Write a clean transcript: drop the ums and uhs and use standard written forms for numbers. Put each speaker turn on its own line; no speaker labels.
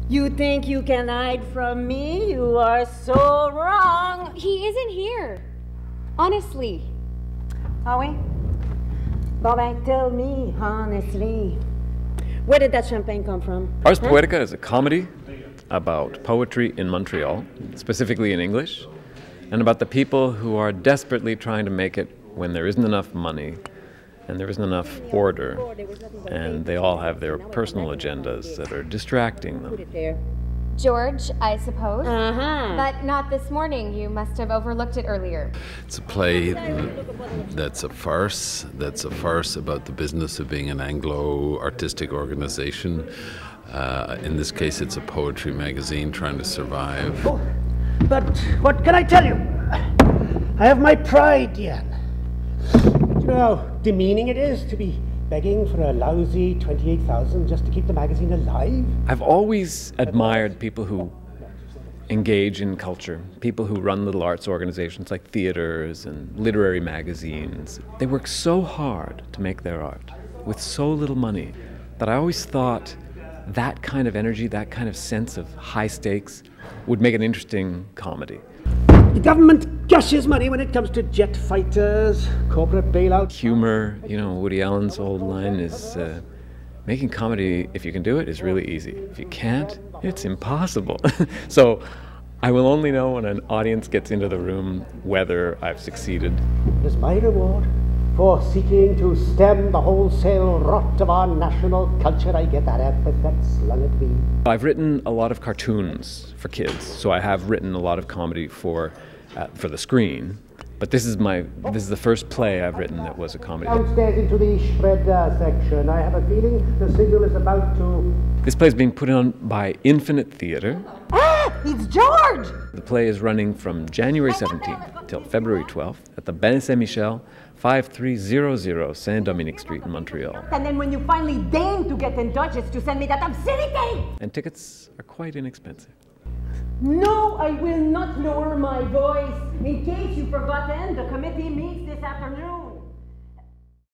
You think you can hide from me? You are so wrong.
He isn't here. Honestly.
Are we? Bon ben, tell me honestly. Where did that champagne come from?
Ars Poetica is a comedy about poetry in Montreal, specifically in English, and about the people who are desperately trying to make it when there isn't enough money and there isn't enough order, and they all have their personal agendas that are distracting them.
George, I suppose.
Uh-huh.
But not this morning. You must have overlooked it earlier.
It's a play that's a farce. That's a farce about the business of being an Anglo artistic organization. In this case, it's a poetry magazine trying to survive.
Oh, but what can I tell you? I have my pride, Ian. Do you know how demeaning it is to be begging for a lousy 28,000 just to keep the magazine alive?
I've always admired people who engage in culture, people who run little arts organizations like theaters and literary magazines. They work so hard to make their art with so little money that I always thought that kind of energy, that kind of sense of high stakes would make an interesting comedy.
The government gushes money when it comes to jet fighters, corporate bailouts.
Humor, you know, Woody Allen's old line is, making comedy, if you can do it, is really easy. If you can't, it's impossible. So I will only know when an audience gets into the room whether I've succeeded.
It is my reward for seeking to stem the wholesale rot of our national culture. I get that epithet slung at me.
I've written a lot of cartoons for kids, so I have written a lot of comedy for the screen. But this is the first play I've written that was a comedy.
Downstairs into the spread section. I have a feeling the signal is about to...
This play is being put on by Infinite Theatre.
Ah, it's George!
The play is running from January 17th till February 12th at the Ben Saint-Michel, 5300 Saint-Dominique Street in Montreal.
And then when you finally deign to get in touch, it's to send me that obscenity!
And tickets are quite inexpensive.
No, I will not lower my voice. In case you've forgotten, the committee meets this afternoon.